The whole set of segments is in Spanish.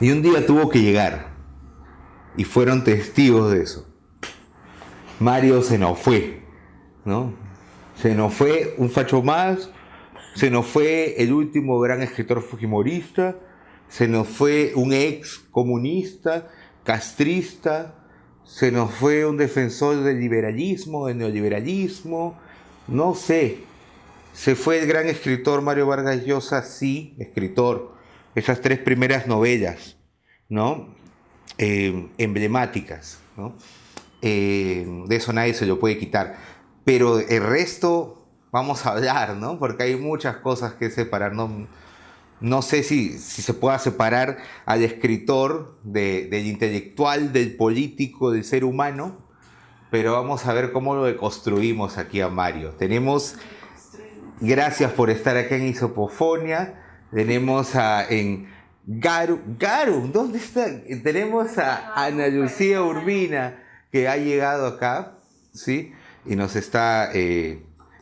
Y un día tuvo que llegar, y fueron testigos de eso. Mario se nos fue, ¿no? Se nos fue un facho más, se nos fue el último gran escritor fujimorista, se nos fue un ex comunista, castrista, se nos fue un defensor del liberalismo, del neoliberalismo, no sé. Se fue el gran escritor Mario Vargas Llosa, sí, escritor. Esas 3 primeras novelas, ¿no? Emblemáticas, ¿no? De eso nadie se lo puede quitar. Pero el resto vamos a hablar, ¿no? Porque hay muchas cosas que separar. No sé si se pueda separar al escritor del intelectual, del político, del ser humano, pero vamos a ver cómo lo deconstruimos aquí a Mario. Tenemos, gracias por estar acá en Isopofonia, tenemos en Garu, ¿dónde está? Tenemos a Ana Lucía Urbina, que ha llegado acá, ¿sí? Y nos está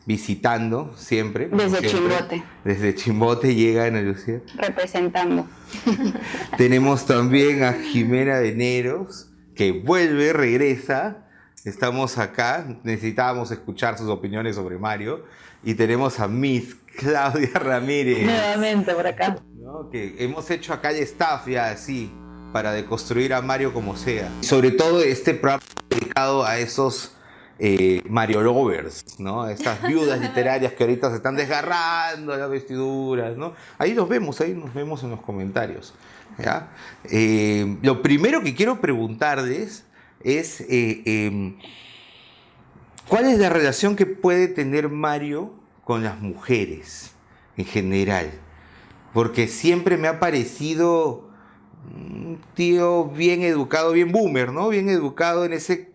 visitando siempre. Desde Chimbote. Desde Chimbote llega Ana Lucía. Representando. Tenemos también a Jimena Veneros, que vuelve, regresa. Estamos acá, necesitábamos escuchar sus opiniones sobre Mario. Y tenemos a Miss Claudia Ramírez. Nuevamente por acá. ¿No? Que hemos hecho acá el staff ya así, para deconstruir a Mario como sea. Sobre todo este programa dedicado a esos Mario lovers, ¿no? Estas viudas literarias que ahorita se están desgarrando las vestiduras, ¿no? Ahí nos vemos en los comentarios, ¿ya? Lo primero que quiero preguntarles es ¿cuál es la relación que puede tener Mario con las mujeres en general? Porque siempre me ha parecido un tío bien educado, bien boomer, ¿no? Bien educado en ese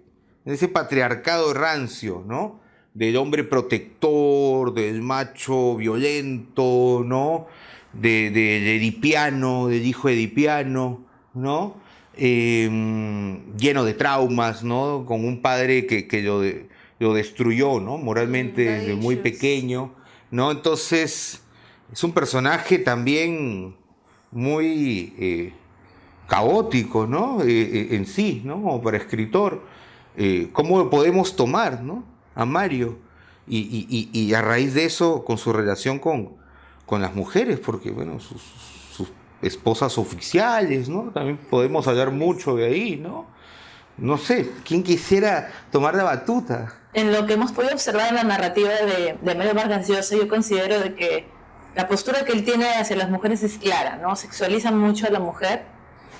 patriarcado rancio, ¿no? Del hombre protector, del macho violento, ¿no? De edipiano, del hijo edipiano, ¿no? Lleno de traumas, ¿no? Con un padre que lo destruyó, ¿no? Moralmente desde muy pequeño, ¿no? Entonces, es un personaje también muy caótico, ¿no? En sí, ¿no? Como para escritor. ¿Cómo lo podemos tomar, ¿no? A Mario? Y a raíz de eso, con su relación con las mujeres, porque, bueno, sus esposas oficiales, ¿no? También podemos hablar mucho de ahí, ¿no? No sé, ¿quién quisiera tomar la batuta? En lo que hemos podido observar en la narrativa de Mario Vargas Llosa, yo considero de que la postura que él tiene hacia las mujeres es clara, ¿no? Sexualiza mucho a la mujer.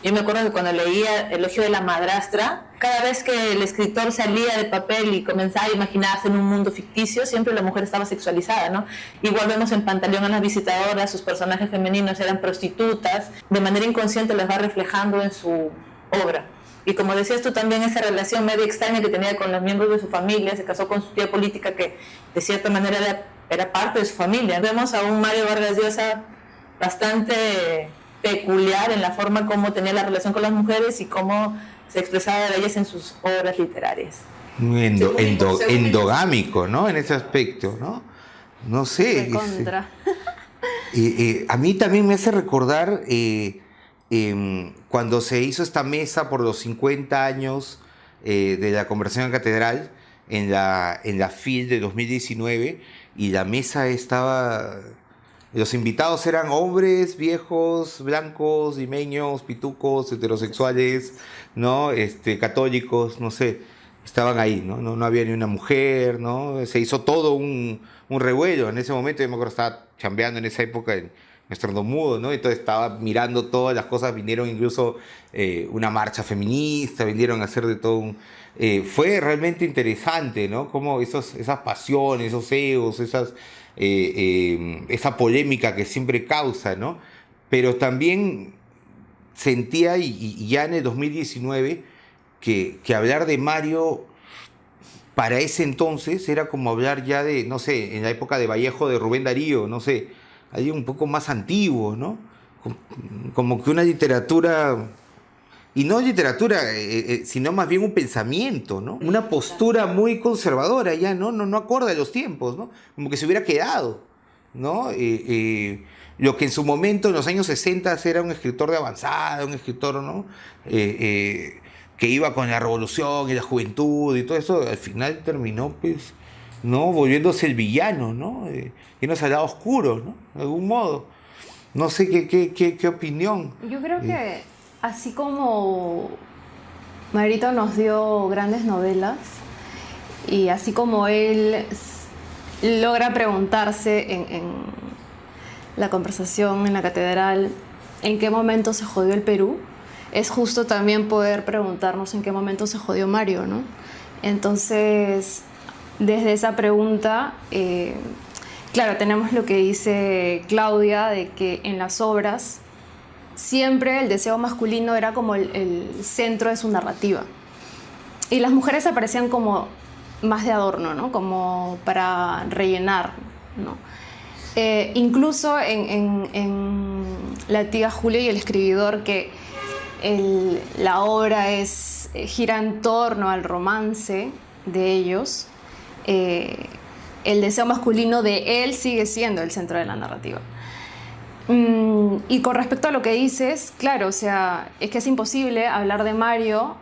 Yo me acuerdo que cuando leía Elogio de la madrastra, cada vez que el escritor salía de papel y comenzaba a imaginarse en un mundo ficticio, siempre la mujer estaba sexualizada, ¿no? Igual vemos en Pantaleón a las visitadoras, sus personajes femeninos eran prostitutas, de manera inconsciente las va reflejando en su obra. Y como decías tú también, esa relación medio extraña que tenía con los miembros de su familia, se casó con su tía política que de cierta manera era parte de su familia. Vemos a un Mario Vargas Llosa bastante peculiar en la forma como tenía la relación con las mujeres y cómo se expresaba de ellas en sus obras literarias. Endogámico, ¿no? En ese aspecto, ¿no? No sé. A mí también me hace recordar cuando se hizo esta mesa por los 50 años de la Conversación en Catedral en la FIL de 2019, y la mesa estaba... Los invitados eran hombres, viejos, blancos, limeños, pitucos, heterosexuales, ¿no? Católicos, no sé. Estaban ahí, ¿no? No había ni una mujer, ¿no? Se hizo todo un revuelo. En ese momento, yo me acuerdo, estaba chambeando en esa época en Estornudo, ¿no? Entonces estaba mirando todas las cosas. Vinieron incluso una marcha feminista, vinieron a hacer de todo fue realmente interesante, ¿no? Como esas pasiones, esos egos, esa polémica que siempre causa, ¿no? Pero también sentía, y ya en el 2019, que hablar de Mario para ese entonces era como hablar ya de, no sé, en la época de Vallejo, de Rubén Darío, no sé, alguien un poco más antiguo, ¿no? Como que una literatura... Y no literatura, sino más bien un pensamiento, ¿no? Una postura muy conservadora ya, no acorde a los tiempos, ¿no? Como que se hubiera quedado, ¿no? lo que en su momento, en los años 60, era un escritor de avanzada, un escritor, ¿no? Que iba con la revolución y la juventud y todo eso, al final terminó, pues, ¿no? Volviéndose el villano, ¿no? Yéndose al lado oscuro, ¿no? De algún modo. No sé qué opinión. Yo creo que así como Marito nos dio grandes novelas, y así como él logra preguntarse en la conversación en la catedral en qué momento se jodió el Perú, es justo también poder preguntarnos en qué momento se jodió Mario, ¿no? Entonces, desde esa pregunta, claro, tenemos lo que dice Claudia, de que en las obras siempre el deseo masculino era como el centro de su narrativa. Y las mujeres aparecían como más de adorno, ¿no? Como para rellenar, ¿no? Incluso en La tía Julia y el escribidor, que la obra gira en torno al romance de ellos, el deseo masculino de él sigue siendo el centro de la narrativa. Y con respecto a lo que dices, claro, o sea, es que es imposible hablar de Mario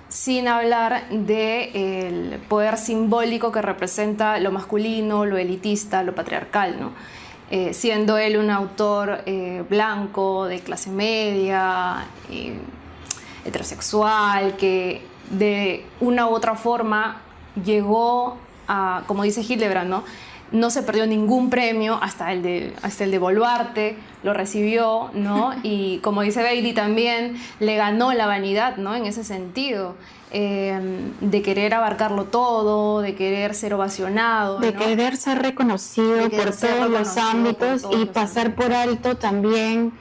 sin hablar del poder simbólico que representa lo masculino, lo elitista, lo patriarcal, ¿no? Siendo él un autor blanco, de clase media, heterosexual, que de una u otra forma llegó a, como dice Hildebrand, ¿no? No se perdió ningún premio hasta el de Boluarte, lo recibió, ¿no? Y como dice Bailey también, le ganó la vanidad, ¿no? En ese sentido, de querer abarcarlo todo, de querer ser ovacionado, de ¿no? querer ser reconocido por todos los ámbitos y pasar por alto también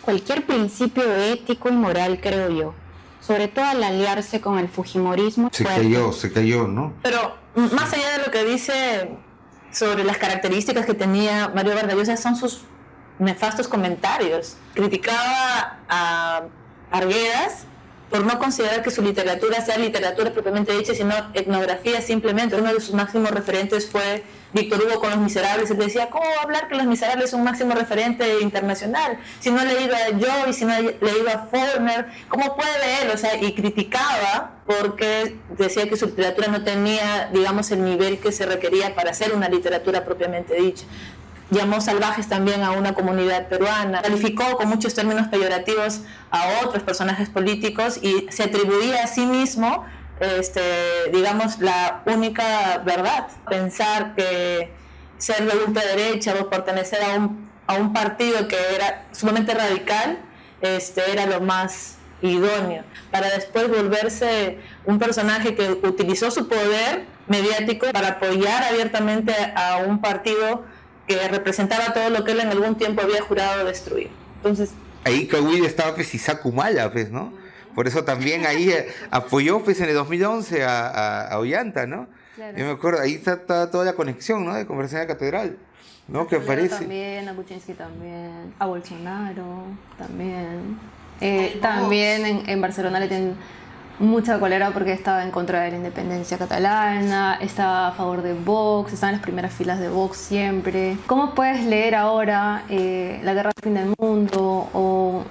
cualquier principio ético y moral, creo yo. Sobre todo al aliarse con el fujimorismo. Se cayó, ¿no? Pero más allá de lo que dice sobre las características que tenía Mario Vargas Llosa, son sus nefastos comentarios. Criticaba a Arguedas por no considerar que su literatura sea literatura propiamente dicha, sino etnografía simplemente. Uno de sus máximos referentes fue Víctor Hugo con Los Miserables. Él decía, ¿cómo va a hablar que Los Miserables es un máximo referente internacional? Si no ha leído a Joyce, si no ha leído a Faulkner, ¿cómo puede leer? O sea, y criticaba porque decía que su literatura no tenía, digamos, el nivel que se requería para ser una literatura propiamente dicha. Llamó salvajes también a una comunidad peruana, calificó con muchos términos peyorativos a otros personajes políticos y se atribuía a sí mismo, digamos, la única verdad. Pensar que ser de ultraderecha o pertenecer a un partido que era sumamente radical, era lo más idóneo, para después volverse un personaje que utilizó su poder mediático para apoyar abiertamente a un partido que representaba todo lo que él en algún tiempo había jurado destruir. Entonces, ahí Kawhi estaba pues Isaku Mala, pues, ¿no? Por eso también ahí apoyó pues en el 2011 a Ollanta, ¿no? Claro. Yo me acuerdo, ahí está toda la conexión, ¿no? De Conversación de la Catedral, ¿no? A que aparece. También, a Kuczynski también, a Bolsonaro también. También en Barcelona le tienen mucha cólera porque estaba en contra de la independencia catalana, estaba a favor de Vox, estaba en las primeras filas de Vox siempre. ¿Cómo puedes leer ahora La Guerra del Fin del Mundo o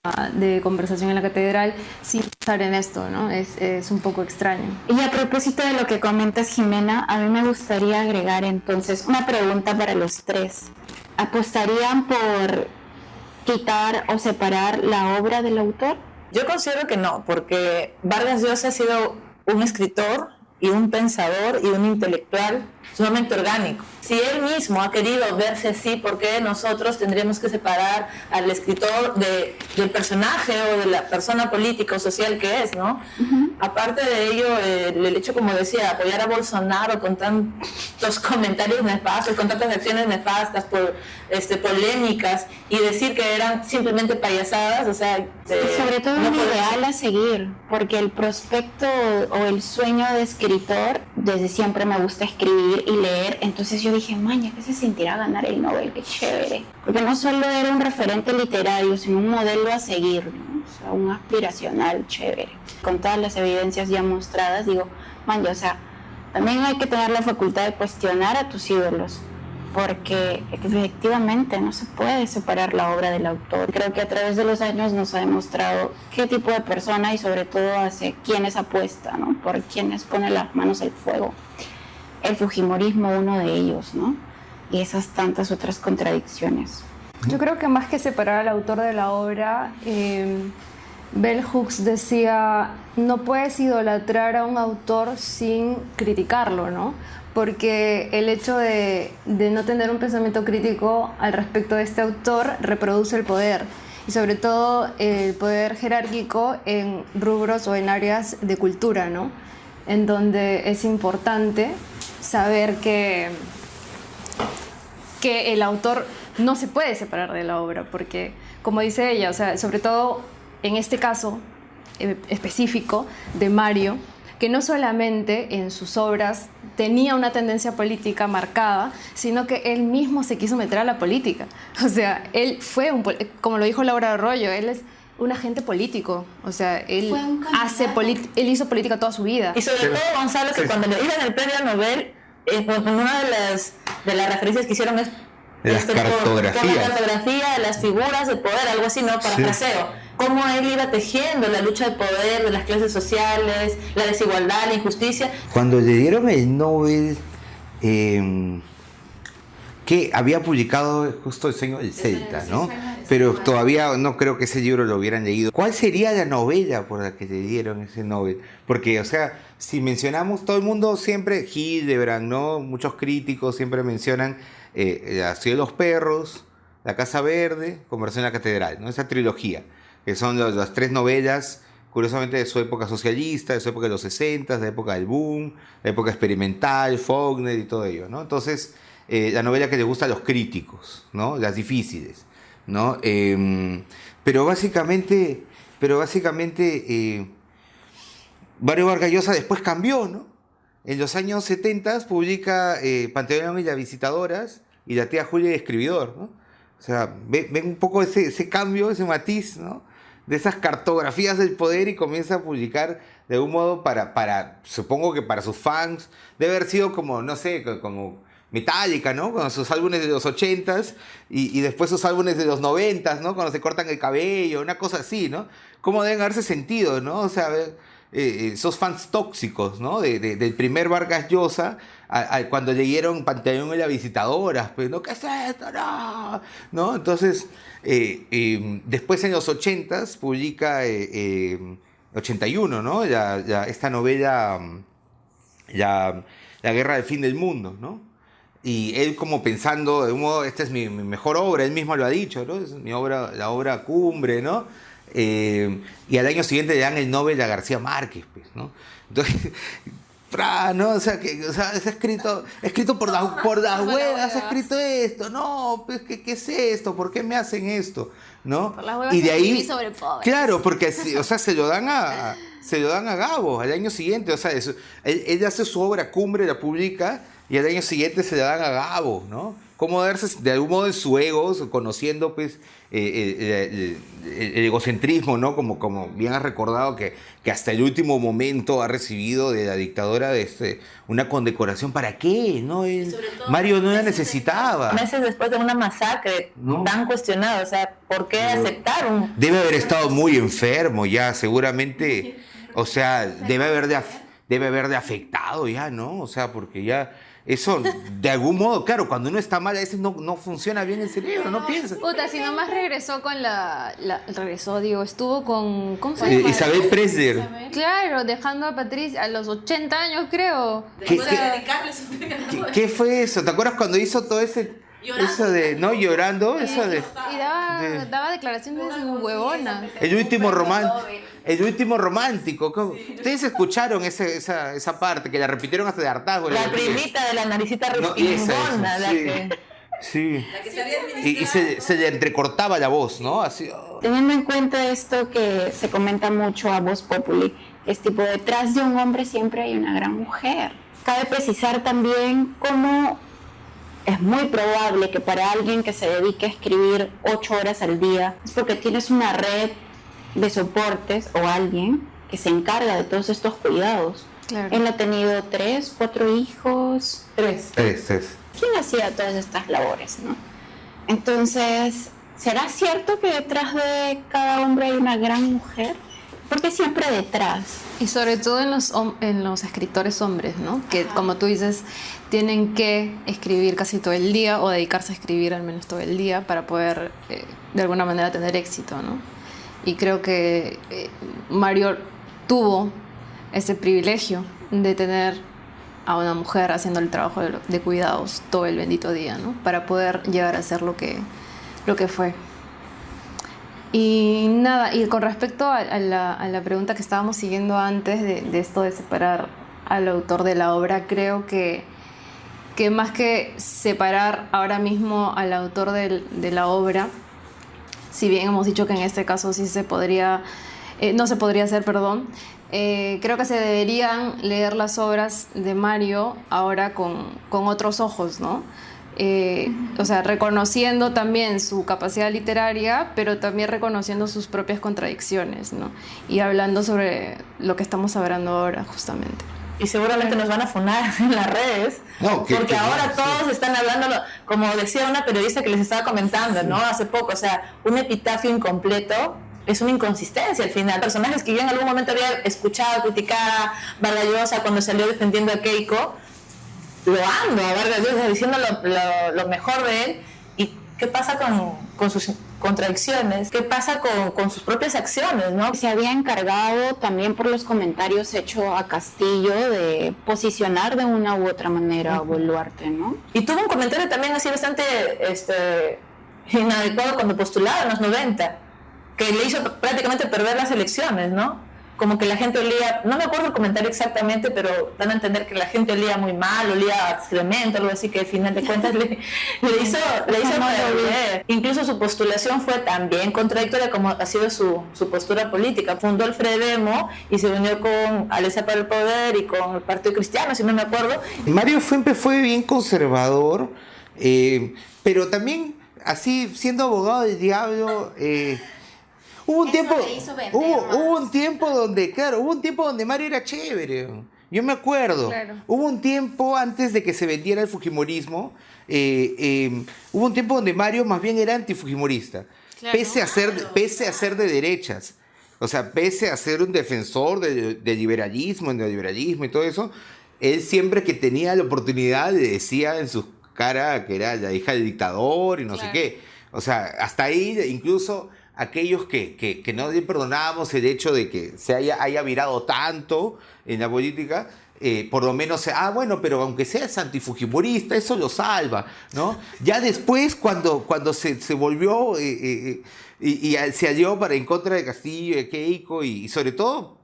la de Conversación en la Catedral sin pensar en esto, ¿no? Es un poco extraño. Y a propósito de lo que comentas, Jimena, a mí me gustaría agregar entonces una pregunta para los tres. ¿Apostarían por quitar o separar la obra del autor? Yo considero que no, porque Vargas Llosa ha sido un escritor y un pensador y un intelectual sumamente orgánico. Si él mismo ha querido verse así, ¿por qué nosotros tendríamos que separar al escritor del personaje o de la persona política o social que es, ¿no? Uh-huh. Aparte de ello, el hecho, como decía, apoyar a Bolsonaro con tantos comentarios nefastos, con tantas acciones nefastas, polémicas, y decir que eran simplemente payasadas, o sea... y sobre todo un ideal a seguir, porque el prospecto o el sueño de escritor, desde siempre me gusta escribir y leer, entonces yo dije, maña, ¿qué se sentirá ganar el Nobel? Qué chévere, porque no solo era un referente literario, sino un modelo a seguir, ¿no? O sea, un aspiracional chévere. Con todas las evidencias ya mostradas, digo, maña, o sea, también hay que tener la facultad de cuestionar a tus ídolos, porque efectivamente no se puede separar la obra del autor. Creo que a través de los años nos ha demostrado qué tipo de persona y sobre todo hacia quiénes apuesta, ¿no? Por quienes pone las manos al fuego. El fujimorismo, uno de ellos, ¿no? Y esas tantas otras contradicciones. Yo creo que más que separar al autor de la obra, Bell Hooks decía, no puedes idolatrar a un autor sin criticarlo, ¿no? Porque el hecho de no tener un pensamiento crítico al respecto de este autor reproduce el poder, y sobre todo el poder jerárquico en rubros o en áreas de cultura, ¿no? En donde es importante saber que el autor no se puede separar de la obra, porque, como dice ella, o sea, sobre todo en este caso específico de Mario, que no solamente en sus obras tenía una tendencia política marcada, sino que él mismo se quiso meter a la política. O sea, él fue, como lo dijo Laura Arroyo, él es un agente político. O sea, él hizo política toda su vida. Y sobre todo, Gonzalo, que cuando le dieron el premio Nobel, una de las referencias que hicieron es las cartografías. Con la cartografía de las figuras de poder, algo así, ¿no? Parafraseo. Cómo él iba tejiendo la lucha de poder de las clases sociales, la desigualdad, la injusticia. Cuando le dieron el Nobel, que había publicado justo El sueño del Celta, ¿no? Pero todavía no creo que ese libro lo hubieran leído. ¿Cuál sería la novela por la que le dieron ese Nobel? Porque, o sea, si mencionamos, todo el mundo siempre, Hildebrand, ¿no? Muchos críticos siempre mencionan La ciudad de los perros, La casa verde, Conversación en la catedral, ¿no? Esa trilogía, que son las tres novelas, curiosamente de su época socialista, de su época de los 60, de la época del boom, la época experimental, Faulkner y todo ello, ¿no? Entonces, la novela que le gusta a los críticos, ¿no? Las difíciles, ¿no? Pero básicamente Mario Vargas Llosa después cambió, ¿no? En los años 70 publica Pantaleón y las visitadoras y La tía Julia y el escribidor, ¿no? O sea, ven un poco ese cambio, ese matiz, ¿no? De esas cartografías del poder, y comienza a publicar de un modo supongo que para sus fans, debe haber sido como, no sé, como Metallica, ¿no? Con sus álbumes de los 80s y después sus álbumes de los 90s, ¿no? Cuando se cortan el cabello, una cosa así, ¿no? ¿Cómo deben haberse sentido, ¿no? O sea, esos fans tóxicos, ¿no? Del primer Vargas Llosa, cuando leyeron Pantaleón y las visitadoras, pues, ¿no? ¿Qué es esto? No, ¿no? Entonces, después en los 80s publica 81, ¿no? Esta novela, La guerra del fin del mundo, ¿no? Y él como pensando, de un modo, esta es mi mejor obra, él mismo lo ha dicho, ¿no? Es mi obra, la obra cumbre, ¿no? Y al año siguiente le dan el Nobel a García Márquez, pues, ¿no? Entonces, ¿no? O sea, es escrito por las huevas, ha escrito esto, no, pues, ¿qué es esto? ¿Por qué me hacen esto? ¿No? Por las huevas y de ahí, sobre pobres. claro, porque, o sea, se lo dan a Gabo al año siguiente, o sea, él hace su obra cumbre, la publica, y al año siguiente se la dan a Gabo, ¿no? Cómo darse de algún modo en su ego, conociendo pues el egocentrismo, ¿no? Como bien has recordado, que hasta el último momento ha recibido de la dictadura una condecoración. ¿Para qué? ¿No? Mario no la necesitaba. Meses después de una masacre tan cuestionada, o sea, ¿por qué aceptaron? Debe haber estado muy enfermo ya, seguramente, o sea, debe haber afectado ya, ¿no? O sea, porque ya... Eso, de algún modo, claro, cuando uno está mal, a veces no funciona bien el cerebro, no piensa. Puta, si nomás regresó con estuvo con... ¿Cómo se llama? Isabel Presler. Claro, dejando a Patricia a los 80 años, creo. ¿Qué fue eso? ¿Te acuerdas cuando hizo todo ese... Llorando. Eso de, ¿no? Llorando, eso de... Y daba declaraciones huevonas. El último romántico. Ustedes escucharon esa parte, que la repitieron hasta de hartazgo. La primita de la naricita respingona. Sí. Y se le entrecortaba la voz, ¿no? Así. Oh. Teniendo en cuenta esto que se comenta mucho a Voz Populi, es tipo, detrás de un hombre siempre hay una gran mujer. Cabe precisar también cómo... Es muy probable que para alguien que se dedique a escribir 8 horas al día, es porque tienes una red de soportes o alguien que se encarga de todos estos cuidados. Claro. Él ha tenido 3, 4 hijos. 3. ¿quién hacía todas estas labores, no? Entonces, ¿será cierto que detrás de cada hombre hay una gran mujer? Porque siempre detrás. Y sobre todo en los escritores hombres, ¿no? Que, como tú dices, tienen que escribir casi todo el día o dedicarse a escribir al menos todo el día para poder, de alguna manera, tener éxito, ¿no? Y creo que Mario tuvo ese privilegio de tener a una mujer haciendo el trabajo de cuidados todo el bendito día, ¿no? Para poder llegar a ser lo que fue. Y nada, y con respecto a la pregunta que estábamos siguiendo antes de esto de separar al autor de la obra, creo que más que separar ahora mismo al autor de la obra, si bien hemos dicho que en este caso sí se podría, no se podría hacer, perdón, creo que se deberían leer las obras de Mario ahora con otros ojos, ¿no? O sea, reconociendo también su capacidad literaria, pero también reconociendo sus propias contradicciones, ¿no? Y hablando sobre lo que estamos hablando ahora, justamente. Y seguramente nos van a funar en las redes, porque ahora todos están hablando, como decía una periodista que les estaba comentando, ¿no? Hace poco, o sea, un epitafio incompleto es una inconsistencia al final. Personajes que yo en algún momento había escuchado, criticar a Vargas Llosa cuando salió defendiendo a Keiko, loando a Vargas Llosa, diciendo lo mejor de él. ¿Y qué pasa con sus contradicciones? ¿Qué pasa con sus propias acciones, no? Se había encargado también por los comentarios hechos a Castillo de posicionar de una u otra manera a Boluarte, ¿no? Y tuvo un comentario también así bastante inadecuado cuando postulaba en los 90, que le hizo prácticamente perder las elecciones, ¿no? Como que la gente olía, no me acuerdo el comentario exactamente, pero dan a entender que la gente olía muy mal, olía a excremento, algo así, que al final de cuentas le hizo perder. Incluso su postulación fue también contradictoria como ha sido su postura política. Fundó el Fredemo y se unió con Alianza para el Poder y con el Partido Cristiano, si no me acuerdo. Mario siempre fue bien conservador, pero también, así, siendo abogado del diablo... Hubo un tiempo donde Mario era chévere. Yo me acuerdo. Claro. Hubo un tiempo antes de que se vendiera el fujimorismo. Hubo un tiempo donde Mario más bien era antifujimorista. Claro. Pese a ser de derechas. O sea, pese a ser un defensor del liberalismo, el neoliberalismo y todo eso, él siempre que tenía la oportunidad le decía en su cara que era la hija del dictador y no sé qué. O sea, hasta ahí incluso... aquellos que no le perdonábamos el hecho de que se haya virado tanto en la política, por lo menos, bueno, pero aunque seas antifujimorista, eso lo salva, ¿no? Ya después, cuando se volvió y se alió en contra de Castillo y de Keiko, y sobre todo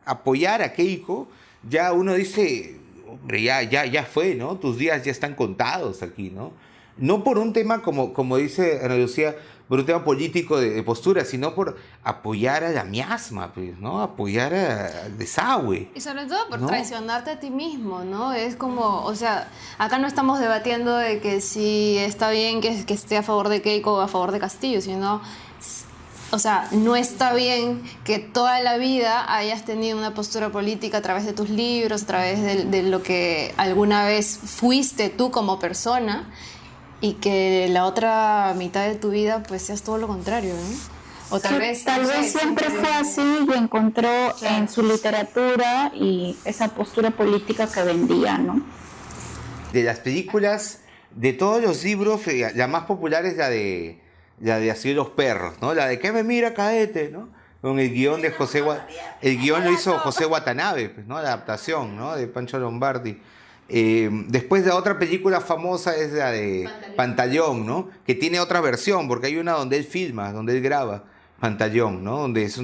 apoyar a Keiko, ya uno dice, hombre, ya fue, ¿no? Tus días ya están contados aquí, ¿no? No por un tema, como dice Ana Lucía, por un tema político de postura, sino por apoyar a la miasma, pues, ¿no? Apoyar al desagüe. Y sobre todo por traicionarte a ti mismo, ¿no? Es como, o sea, acá no estamos debatiendo de que si está bien que esté a favor de Keiko o a favor de Castillo, sino, o sea, no está bien que toda la vida hayas tenido una postura política a través de tus libros, a través de lo que alguna vez fuiste tú como persona, y que la otra mitad de tu vida pues seas todo lo contrario, ¿no? O tal vez siempre fue así y encontró en su literatura y esa postura política que vendía, ¿no? De las películas, de todos los libros, la más popular es la de Así los perros, ¿no? La de ¿Qué me mira, cadete?, ¿no? Con el guión de el guión lo hizo José Watanabe, pues, ¿no? La adaptación, ¿no? De Pancho Lombardi. Después la otra película famosa es la de Pantaleón, ¿no? Que tiene otra versión, porque hay una donde él filma, donde él graba Pantaleón, ¿no? Donde es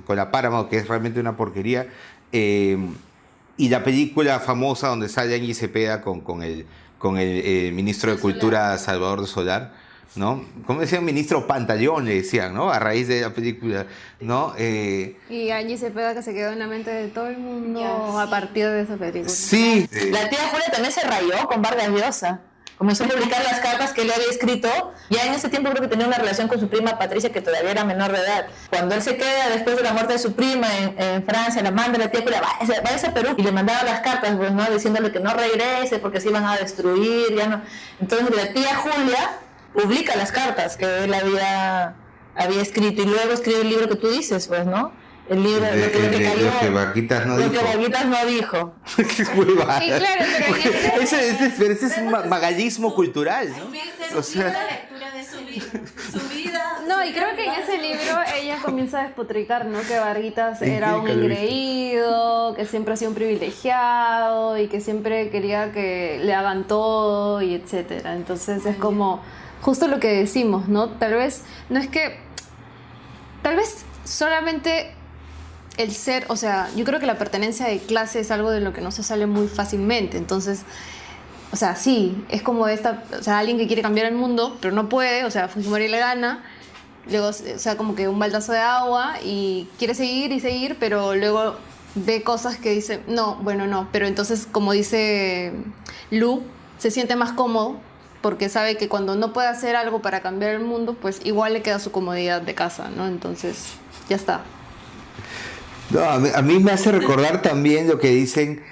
con la Paramount, que es realmente una porquería. Y la película famosa donde sale Angie Cepeda con el ministro de Cultura Salvador de Solar, ¿no? ¿Cómo decían? Ministro Pantaleón, le decían, ¿no? A raíz de la película, ¿no? Y Angie Cepeda, que se quedó en la mente de todo el mundo a partir de esa película. Sí. La tía Julia también se rayó con Vargas Llosa. comenzó a publicar las cartas que él había escrito. Ya en ese tiempo creo que tenía una relación con su prima Patricia, que todavía era menor de edad. Cuando él se queda después de la muerte de su prima en Francia, la manda a la tía que vaya a Perú, y le mandaba las cartas, pues, ¿no? Diciéndole que no regrese porque se iban a destruir, ya no. Entonces la tía Julia publica las cartas que él había escrito, y luego escribe el libro que tú dices, pues, ¿no? El libro Lo que Vaquitas no dijo. Lo que Vaquitas no dijo. Qué huevada. Sí, claro, pero en Ese es un magallismo cultural, ¿no? O sea, la lectura de su vida. No, y creo que en ese libro ella comienza a despotricar, ¿no? Que Varguitas era un Nunca lo he visto. engreído, que siempre ha sido un privilegiado y que siempre quería que le hagan todo y etcétera. Entonces es como justo lo que decimos, ¿no? Tal vez solamente el ser, o sea, yo creo que la pertenencia de clase es algo de lo que no se sale muy fácilmente. Entonces, o sea, sí, es como alguien que quiere cambiar el mundo, pero no puede, o sea, Fujimori le gana, luego, o sea, como que un baldazo de agua y quiere seguir y seguir, pero luego ve cosas que dice, no, bueno, no, pero entonces, como dice Lu, se siente más cómodo porque sabe que cuando no puede hacer algo para cambiar el mundo, pues igual le queda su comodidad de casa, ¿no? Entonces, ya está. no, a mí me hace recordar también lo que dicen,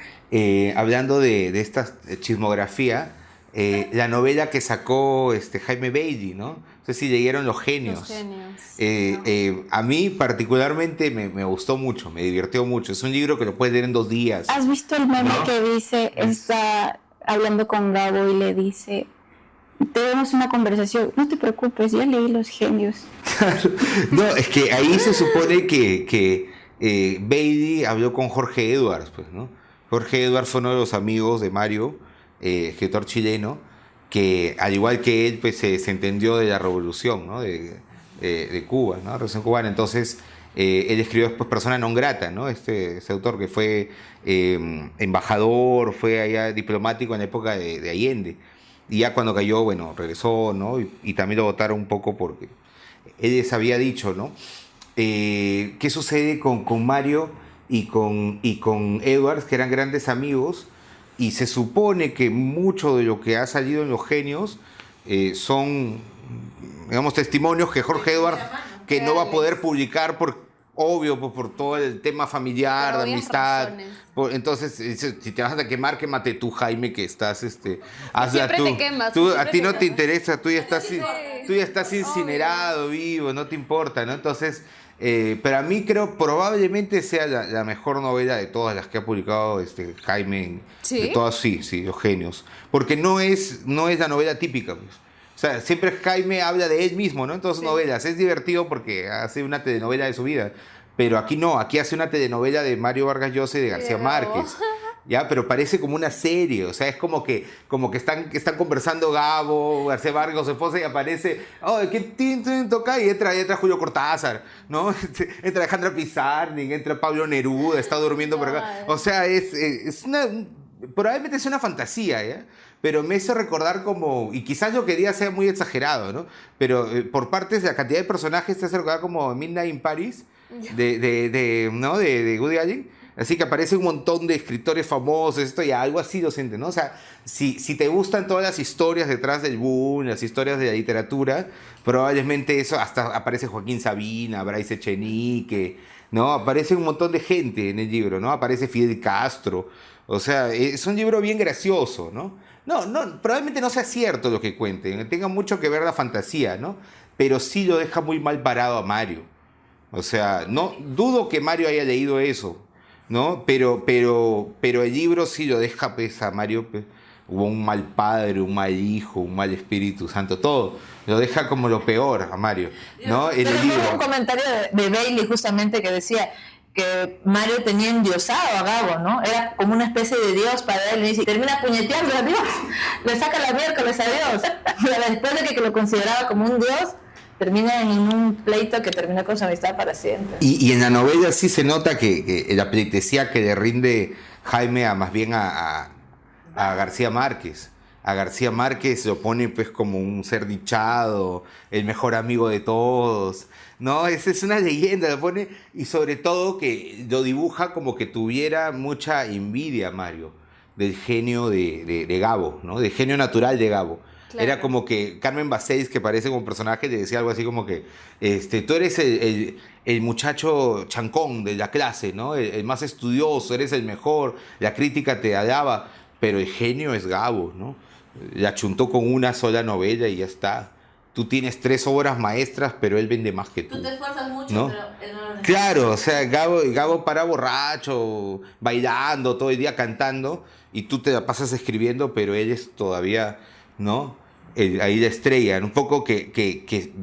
hablando de esta chismografía, la novela que sacó Jaime Bailey, ¿no? No sé si leyeron Los Genios. Los Genios. A mí particularmente me gustó mucho, me divirtió mucho. Es un libro que lo puedes leer en 2 días. ¿Has visto el meme ¿No? que dice, está hablando con Gabo y le dice, tenemos una conversación, no te preocupes, ya leí Los Genios? No, es que ahí se supone que Bailey habló con Jorge Edwards, pues, ¿no? Jorge Edwards fue uno de los amigos de Mario, escritor chileno, que al igual que él, pues se entendió de la revolución, ¿no? de Cuba, ¿no? La revolución cubana. Entonces, él escribió después Persona non grata, ¿no? Este autor que fue embajador, fue allá diplomático en la época de Allende. Y ya cuando cayó, bueno, regresó, ¿no? Y también lo votaron un poco porque él les había dicho, ¿no? ¿Qué sucede con Mario y con Edwards, que eran grandes amigos? Y se supone que mucho de lo que ha salido en Los Genios son, digamos, testimonios que Jorge Edwards que no va a poder publicar obvio, por todo el tema familiar, Por de obvias amistad. razones. Entonces, si te vas a quemar, quémate tú, Jaime, que estás, hazla Siempre tú. te quemas, A siempre ti te no te quemas. interesa, tú ya estás incinerado, vivo, no te importa, ¿no? Entonces, pero a mí creo probablemente sea la mejor novela de todas las que ha publicado Jaime. ¿Sí? De todas, sí, Los Genios. Porque no es la novela típica, pues. O sea, siempre Jaime habla de él mismo, ¿no? En todas sus novelas. Es divertido porque hace una telenovela de su vida. Pero aquí no, aquí hace una telenovela de Mario Vargas Llosa y de García Márquez. Ya, pero parece como una serie, o sea, es como que están conversando Gabo, García Vargas, su esposa, y aparece, ¿qué tin toca? Y entra Julio Cortázar, ¿no? Entra Alejandra Pizarnik, entra Pablo Neruda, está durmiendo por acá. O sea, probablemente es una fantasía, ¿ya? Pero me hizo recordar como, y quizás yo quería ser muy exagerado, ¿no? Pero por partes de la cantidad de personajes te hace recordar como Midnight in Paris, ¿no? de Woody Allen. Así que aparece un montón de escritores famosos, y algo así lo siente, ¿no? O sea, si te gustan todas las historias detrás del boom, las historias de la literatura, probablemente eso, hasta aparece Joaquín Sabina, Bryce Echenique, ¿no? Aparece un montón de gente en el libro, ¿no? Aparece Fidel Castro. O sea, es un libro bien gracioso, ¿no? No, probablemente no sea cierto lo que cuenten, tenga mucho que ver la fantasía, ¿no? Pero sí lo deja muy mal parado a Mario. O sea, no dudo que Mario haya leído eso, ¿no? Pero el libro sí lo deja, pues, a Mario, pues, hubo un mal padre, un mal hijo, un mal Espíritu Santo, todo. Lo deja como lo peor a Mario, ¿no? En el Pero libro. hubo un comentario de Bailey justamente que decía que Mario tenía endiosado a Gabo, ¿no? Era como una especie de dios para él. Le dice, termina puñeteando a Dios, le saca la miércoles a Dios. Pero después de que lo consideraba como un dios, termina en un pleito que termina con su amistad para siempre. Y en la novela sí se nota que la pleitesía que le rinde Jaime más bien a García Márquez. A García Márquez lo pone pues como un ser dichado, el mejor amigo de todos. No, esa es una leyenda, lo pone, y sobre todo que lo dibuja como que tuviera mucha envidia Mario. del genio de Gabo, ¿no? Del genio natural de Gabo. Claro. Era como que Carmen Baseis, que parece como personaje, le decía algo así como que tú eres el muchacho chancón de la clase, ¿no? El más estudioso, eres el mejor, la crítica te alaba, pero el genio es Gabo, ¿no? La chuntó con una sola novela y ya está. Tú tienes 3 obras maestras, pero él vende más que tú. Tú te esfuerzas mucho, ¿No? pero él no lo Claro, o sea, Gabo para borracho, bailando todo el día, cantando, y tú te la pasas escribiendo, pero él es todavía, ¿no? Ahí la estrella, un poco que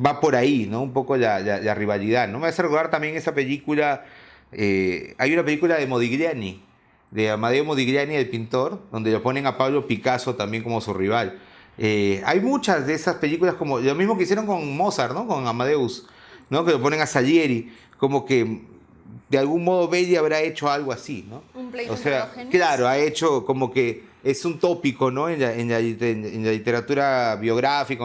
va por ahí, ¿no? Un poco la rivalidad, ¿no? Me hace recordar también esa película, hay una película de Modigliani, de Amadeo Modigliani, el pintor, donde lo ponen a Pablo Picasso también como su rival. Hay muchas de esas películas, como lo mismo que hicieron con Mozart, ¿no? Con Amadeus, ¿no? Que lo ponen a Salieri, como que de algún modo Belli habrá hecho algo así, ¿no? Un pleito O sea, entre los genios. claro, ha hecho como que es un tópico, ¿no? En la literatura biográfica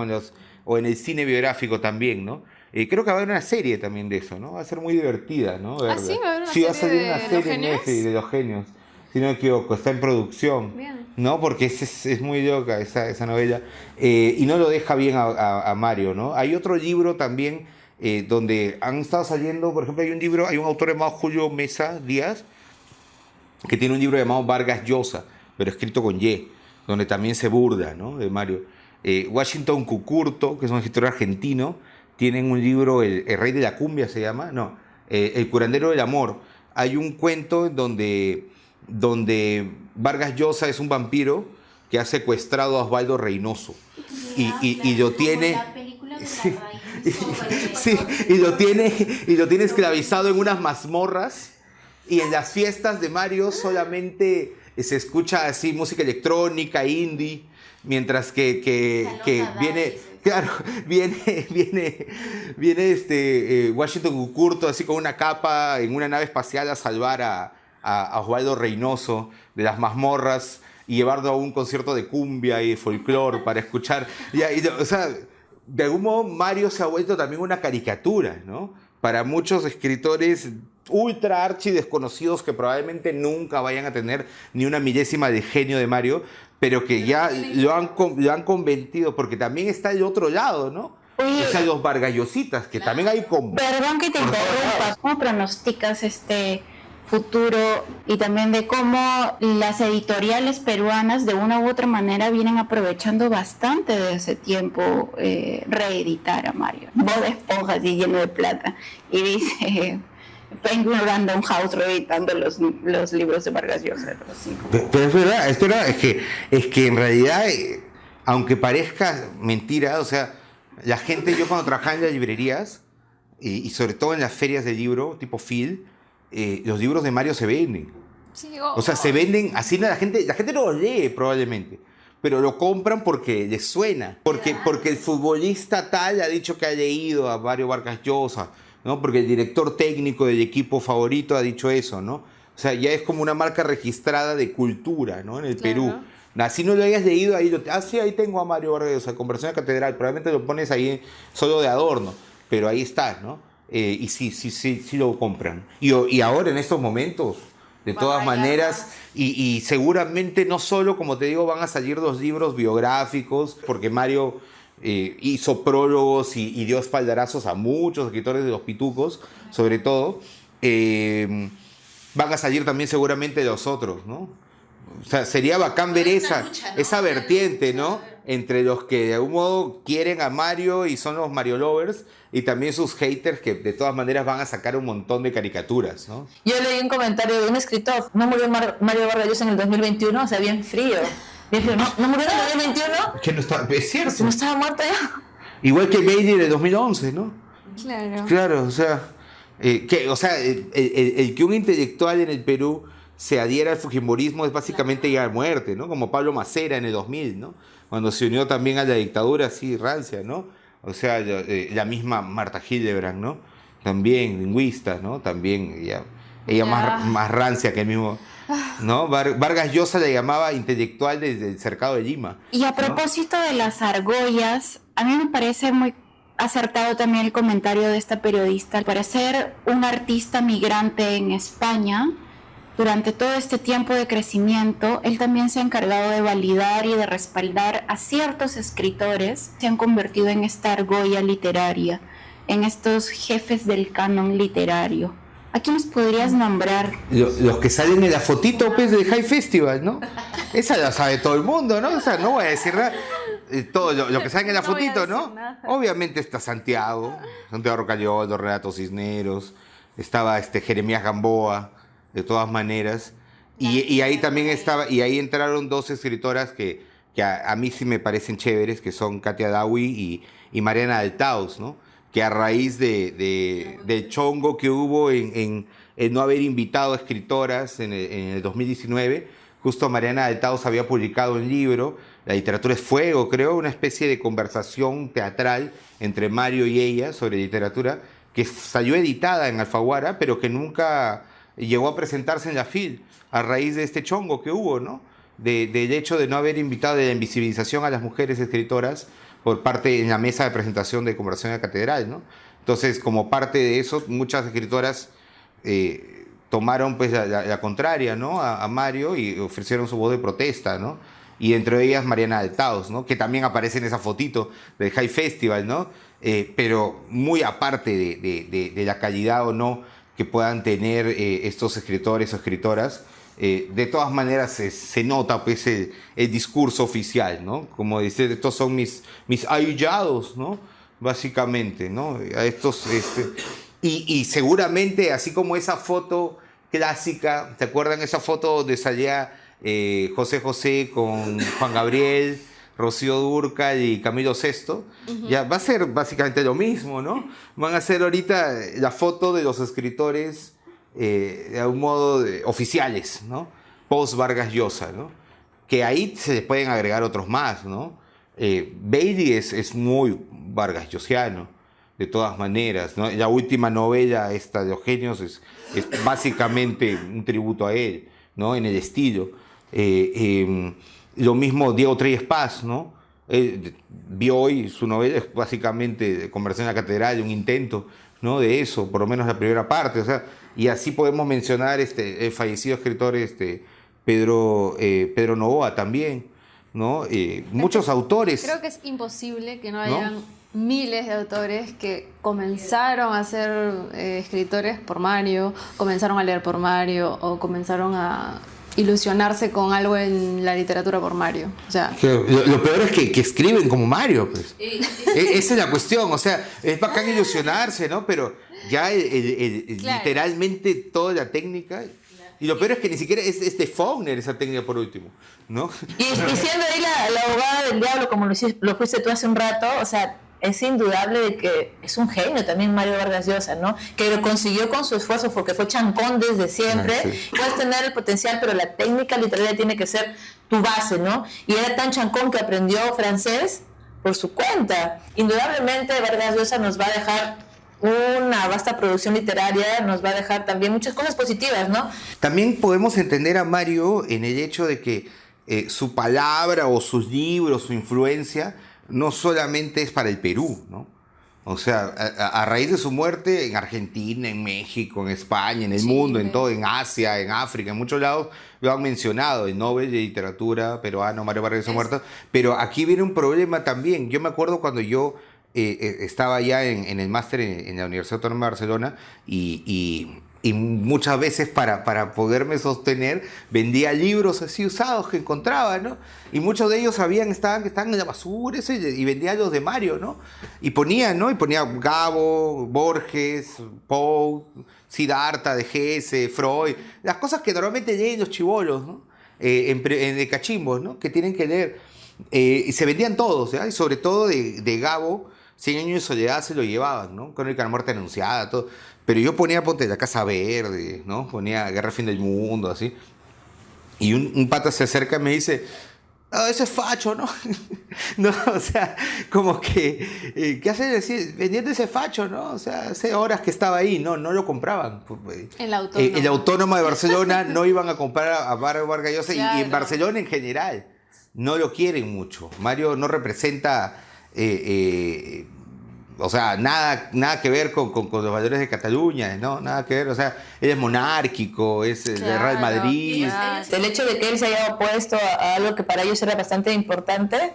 o en el cine biográfico también, ¿no? Creo que va a haber una serie también de eso, ¿no? Va a ser muy divertida, ¿no? ¿Ah, sí? ¿Va a haber una Sí, va a serie salir de una los serie en genios? Netflix de los genios, si no me equivoco, está en producción. Bien. ¿No? Porque es muy loca esa novela. Y no lo deja bien a Mario, ¿no? Hay otro libro también donde han estado saliendo, por ejemplo, hay un autor llamado Julio Mesa Díaz, que tiene un libro llamado Vargas Llosa, pero escrito con Y, donde también se burda, ¿no? De Mario. Washington Cucurto, que es un escritor argentino, tienen un libro, el Rey de la Cumbia se llama, no, El Curandero del Amor. Hay un cuento donde Vargas Llosa es un vampiro que ha secuestrado a Osvaldo Reynoso y lo tiene La película de sí, la raíz. sí, y lo tiene esclavizado en unas mazmorras, y en las fiestas de Mario solamente se escucha así música electrónica, indie, mientras que viene, claro, viene Washington Cucurto así con una capa en una nave espacial a salvar a Osvaldo Reynoso de las mazmorras y llevarlo a un concierto de cumbia y de folclore para escuchar. O sea, de algún modo Mario se ha vuelto también una caricatura, ¿no? Para muchos escritores ultra archi desconocidos que probablemente nunca vayan a tener ni una milésima de genio de Mario, pero que ya lo han convertido, porque también está el otro lado, ¿no? Oye, O sea, los vargallositas, que también hay con... perdón que te interrumpa, ¿cómo pronosticas este futuro y también de cómo las editoriales peruanas de una u otra manera vienen aprovechando bastante de ese tiempo reeditar a Mario? Bob Esponja así lleno de plata y dice Penguin Random House reeditando los libros de Vargas Llosa. Pero es verdad, es que en realidad, aunque parezca mentira, o sea, la gente, yo cuando trabajaba en las librerías, y sobre todo en las ferias de libro, tipo Phil, los libros de Mario se venden. Sí, O sea, se venden así, la gente no los lee probablemente, pero lo compran porque les suena, porque el futbolista tal ha dicho que ha leído a Mario Vargas Llosa, ¿no? Porque el director técnico del equipo favorito ha dicho eso, ¿no? O sea, ya es como una marca registrada de cultura, ¿no? En el Perú. Así no lo hayas leído, sí, ahí tengo a Mario Vargas Llosa, Conversación de Catedral, probablemente lo pones ahí solo de adorno, pero ahí está, ¿no? Y sí lo compran. Y ahora en estos momentos, de todas maneras, y seguramente no solo, como te digo, van a salir los libros biográficos, porque Mario hizo prólogos y dio espaldarazos a muchos escritores de los pitucos, sobre todo. Van a salir también seguramente los otros, ¿no? O sea, sería bacán ver esa vertiente, ¿no? Entre los que de algún modo quieren a Mario y son los Mario lovers, y también sus haters que de todas maneras van a sacar un montón de caricaturas, ¿no? Yo leí un comentario de un escritor, no murió Mario Vargas Llosa en el 2021, o sea, bien frío. Bien frío. ¿No murió en el 2021? Que no está, es cierto. ¿No estaba muerto ya? Igual que Bailey de 2011, ¿no? Claro. Claro, o sea, el que un intelectual en el Perú se adhiera al fujimorismo es básicamente ya a muerte, ¿no? Como Pablo Macera en el 2000, ¿no? Cuando se unió también a la dictadura así rancia, ¿no? O sea, la misma Marta Hildebrand, ¿no? También lingüista, ¿no? También ella más rancia que el mismo, ¿no? Vargas Llosa le llamaba intelectual desde el cercado de Lima. Y a propósito de las argollas, a mí me parece muy acertado también el comentario de esta periodista. Para ser un artista migrante en España, durante todo este tiempo de crecimiento, él también se ha encargado de validar y de respaldar a ciertos escritores que se han convertido en esta argolla literaria, en estos jefes del canon literario. ¿A quiénes podrías nombrar? Los que salen en la fotito pues, del High Festival, ¿no? Esa la sabe todo el mundo, ¿no? O sea, no voy a decir nada. Todo lo que salen en la No voy a fotito, decir ¿no? nada. Obviamente está Santiago Rocalloldo, Renato Cisneros, estaba Jeremías Gamboa, de todas maneras. Y ahí también estaba, y ahí entraron dos escritoras que a mí sí me parecen chéveres, que son Katia Dawi y Mariana Altaos, ¿no? Que a raíz del chongo que hubo en no haber invitado escritoras en el 2019, justo Mariana Altaos había publicado un libro, La literatura es fuego, creo, una especie de conversación teatral entre Mario y ella sobre literatura, que salió editada en Alfaguara, pero que nunca llegó a presentarse en la FIL, a raíz de este chongo que hubo, ¿no? Del hecho de no haber invitado, de la invisibilización a las mujeres escritoras por parte en la mesa de presentación de Conversación de la Catedral, ¿no? Entonces, como parte de eso, muchas escritoras tomaron pues la contraria, ¿no? A Mario y ofrecieron su voz de protesta, ¿no? Y entre ellas Mariana Altaos, ¿no? Que también aparece en esa fotito del High Festival, ¿no? Pero muy aparte de la calidad o no que puedan tener estos escritores o escritoras, de todas maneras se nota pues el discurso oficial, ¿no? Como decir, estos son mis ahillados, ¿no? Básicamente, ¿no? A estos, y seguramente, así como esa foto clásica, ¿te acuerdan esa foto donde salía José José con Juan Gabriel, Rocío Dúrcal y Camilo Sesto? Ya va a ser básicamente lo mismo, ¿no? Van a hacer ahorita la foto de los escritores de algún modo oficiales, ¿no? Post Vargas Llosa, ¿no? Que ahí se les pueden agregar otros más, ¿no? Bailey es muy Vargas Llosiano, de todas maneras, ¿no? La última novela esta de Eugenios es básicamente un tributo a él, ¿no? En el estilo. Lo mismo Diego Treyes Paz, ¿no? Vio hoy su novela, es básicamente Conversación en la Catedral, un intento, ¿no? De eso, por lo menos la primera parte, o sea, y así podemos mencionar el fallecido escritor Pedro Novoa también, ¿no? Muchos autores. Creo que es imposible que no hayan miles de autores que comenzaron a ser escritores por Mario, comenzaron a leer por Mario o comenzaron a ilusionarse con algo en la literatura por Mario. O sea, lo peor es que escriben como Mario, pues. Esa es la cuestión, o sea, es bacán ilusionarse, ¿no? Pero ya Claro. literalmente toda la técnica, y lo peor es que ni siquiera es de Faulkner esa técnica por último, ¿no? Y siendo ahí la abogada del diablo, como lo fuiste tú hace un rato, o sea, es indudable de que es un genio también Mario Vargas Llosa, ¿no? Que lo consiguió con su esfuerzo porque fue chancón desde siempre. Sí. Puedes tener el potencial, pero la técnica literaria tiene que ser tu base, ¿no? Y era tan chancón que aprendió francés por su cuenta. Indudablemente Vargas Llosa nos va a dejar una vasta producción literaria, nos va a dejar también muchas cosas positivas, ¿no? También podemos entender a Mario en el hecho de que su palabra o sus libros, su influencia, no solamente es para el Perú, ¿no? O sea, a raíz de su muerte en Argentina, en México, en España, en el mundo, en todo, en Asia, en África, en muchos lados, lo han mencionado, el Nobel de Literatura peruano, Mario Vargas Llosa muerto. Pero aquí viene un problema también. Yo me acuerdo cuando yo estaba ya en el máster en la Universidad Autónoma de Barcelona y muchas veces para poderme sostener vendía libros así usados que encontraba, ¿no? Y muchos de ellos estaban en la basura y vendía los de Mario, ¿no? Y ponía, ¿no? Y ponía Gabo, Borges, Poe, Siddhartha de Hesse, Freud, las cosas que normalmente leen los chibolos, ¿no? De cachimbos, ¿no? Que tienen que leer. Y se vendían todos, ¿ya? Y sobre todo de Gabo, 100 años de soledad se lo llevaban, ¿no? Con la muerte anunciada, todo. Pero yo ponía, ponte, La Casa Verde, ¿no? Ponía Guerra Fin del Mundo, así. Y un pata se acerca y me dice, ese es facho, ¿no? No, o sea, como que, ¿qué hace decir? Vendiendo ese facho, ¿no? O sea, hace horas que estaba ahí, no lo compraban. el autónomo. El Autónoma de Barcelona no iban a comprar a Mario Vargas Llosa, Claro. y en Barcelona en general no lo quieren mucho. Mario no representa o sea, nada que ver con los valores de Cataluña, ¿no? Nada que ver, o sea, él es monárquico, es el de Real Claro, Madrid. claro. El hecho de que él se haya opuesto a algo que para ellos era bastante importante,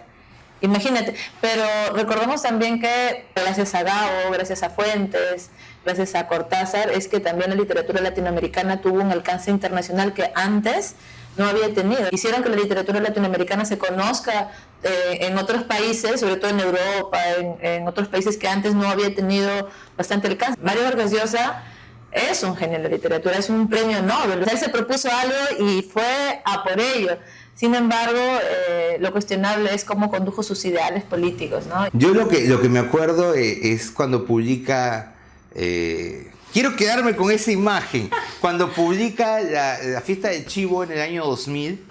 imagínate. Pero recordemos también que gracias a Gabo, gracias a Fuentes, gracias a Cortázar, es que también la literatura latinoamericana tuvo un alcance internacional que antes no había tenido. Hicieron que la literatura latinoamericana se conozca en otros países, sobre todo en Europa, en otros países que antes no había tenido bastante alcance. Mario Vargas Llosa es un genio de la literatura, es un premio Nobel. Él se propuso algo y fue a por ello. Sin embargo, lo cuestionable es cómo condujo sus ideales políticos, ¿no? Yo lo que me acuerdo es cuando publica... quiero quedarme con esa imagen. Cuando publica la fiesta del chivo en el año 2000,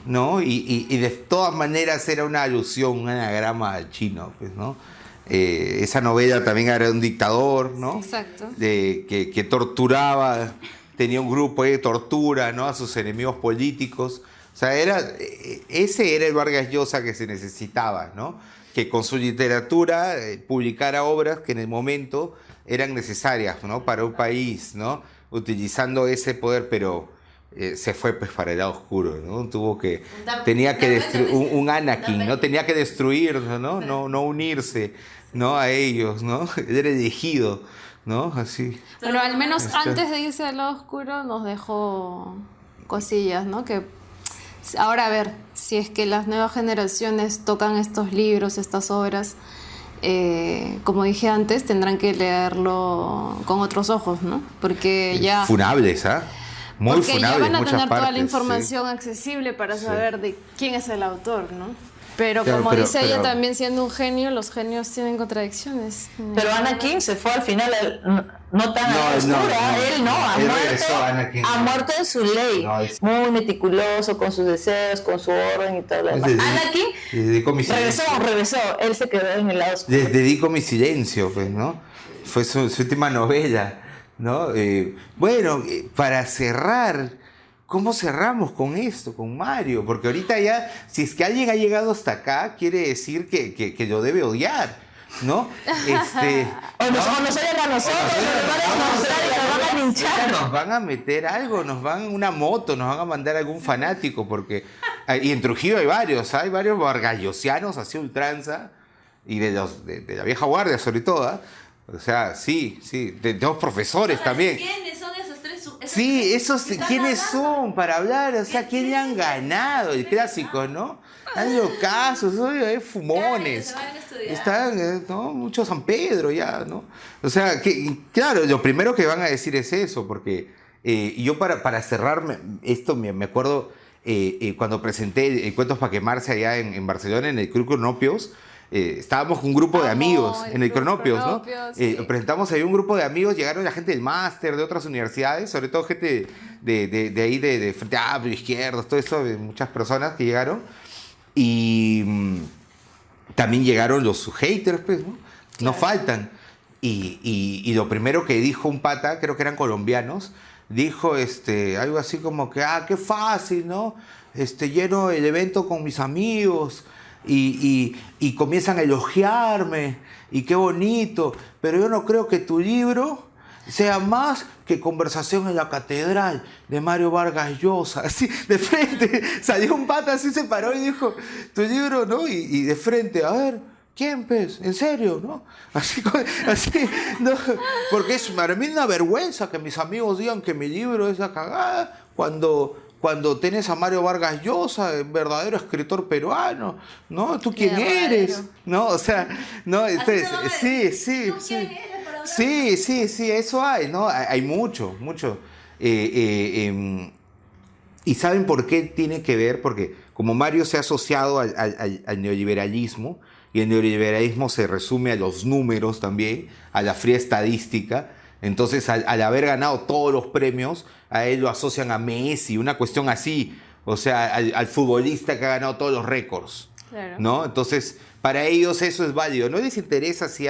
¿no? Y de todas maneras era una alusión, un anagrama al chino, pues, ¿no? Esa novela también era de un dictador, ¿no? Exacto. Que torturaba, tenía un grupo de tortura, ¿no? A sus enemigos políticos. O sea, ese era el Vargas Llosa que se necesitaba, ¿no? Que con su literatura publicara obras que en el momento eran necesarias, ¿no? Para un país, ¿no? Utilizando ese poder, pero se fue pues para el lado oscuro, ¿no? Tenía que destruir un Anakin, ¿no? Tenía que destruirlos, ¿no? No unirse, ¿no? A ellos, ¿no? Era elegido, ¿no? Así. Pero al menos antes de irse al lado oscuro nos dejó cosillas, ¿no? Que ahora a ver, si es que las nuevas generaciones tocan estos libros, estas obras, como dije antes, tendrán que leerlo con otros ojos, ¿no? Porque ya... Funables, ¿ah? Muy Porque funables, ya van a muchas tener toda la partes, información accesible para saber de quién es el autor, ¿no? Pero Claro, como dice ella, también siendo un genio, los genios tienen contradicciones. Pero Anakin se fue al final no tan a la oscura, él no, Él regresó, Anakin. ha muerto en su ley, No, es- muy meticuloso con sus deseos, con su orden y todo lo demás. Anakin dedico mi silencio. regresó, él se quedó en el lado oscuro. Les dedico mi silencio, pues, ¿no? Fue su última novela, ¿no? Bueno, para cerrar, ¿cómo cerramos con esto, con Mario? Porque ahorita ya, si es que alguien ha llegado hasta acá, quiere decir que lo debe odiar, ¿no? O nos odian a nosotros, nos van a demostrar y nos van a linchar. Nos van a meter algo, nos van una moto, nos van a mandar algún fanático, porque... Y en Trujillo hay varios vargallosianos así ultranza, y de la vieja guardia sobre todo, ¿ah? O sea, sí, tenemos profesores también. ¿Quiénes son esos tres? Sí, esos, que están ¿quiénes hablando? son para hablar? O sea, ¿quién le han ganado? El clásico, ¿no? Han los casos, hay fumones. Se van a estudiar. Están, ¿no? Mucho San Pedro ya, ¿no? O sea, claro, lo primero que van a decir es eso, porque yo para cerrar esto, me acuerdo cuando presenté el Cuentos para quemarse allá en Barcelona, en el Club Cronopios. Estábamos con un grupo de amigos en el Club Cronopios, ¿no? Cronopios, sí. Presentamos ahí un grupo de amigos, llegaron la gente del máster, de otras universidades, sobre todo gente de ahí, de Frente Amplio, Izquierdos, todo eso, de muchas personas que llegaron. Y también llegaron los haters, pues, ¿no? No faltan. Y lo primero que dijo un pata, creo que eran colombianos, dijo algo así como que, qué fácil, ¿no? Lleno el evento con mis amigos. Y comienzan a elogiarme y qué bonito, pero yo no creo que tu libro sea más que Conversación en la Catedral de Mario Vargas Llosa. Así de frente salió un pata, así se paró y dijo, tu libro, ¿no? Y de frente, a ver, ¿quién, pues? ¿En serio, no? Así, no, porque para mí es una vergüenza que mis amigos digan que mi libro es la cagada cuando tenés a Mario Vargas Llosa, el verdadero escritor peruano, ¿no? ¿Tú quién eres? ¿No? O sea, no, entonces, sí. Sí, eso hay, ¿no? Hay mucho. ¿Y saben por qué tiene que ver? Porque como Mario se ha asociado al neoliberalismo, y el neoliberalismo se resume a los números también, a la fría estadística, entonces al haber ganado todos los premios, a él lo asocian a Messi, una cuestión así, o sea, al futbolista que ha ganado todos los récords, Claro. ¿no? Entonces, para ellos eso es válido. No les interesa si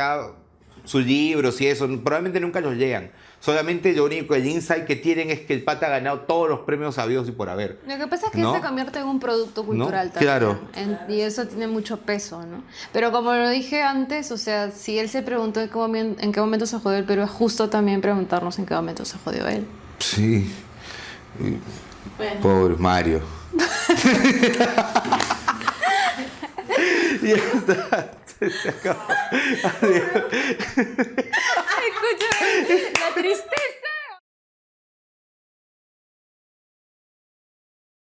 sus libros y eso, probablemente nunca los lean. Solamente lo único, el insight que tienen es que el pata ha ganado todos los premios habidos y por haber. Lo que pasa es que ¿No? se convierte en un producto cultural ¿No? también. Claro. Y eso tiene mucho peso, ¿no? Pero como lo dije antes, o sea, si él se preguntó en qué momento se jodió el Perú, es justo también preguntarnos en qué momento se jodió él. Sí. Bueno. Pobre Mario. Ya está. Se acabó. Escúchame, la tristeza.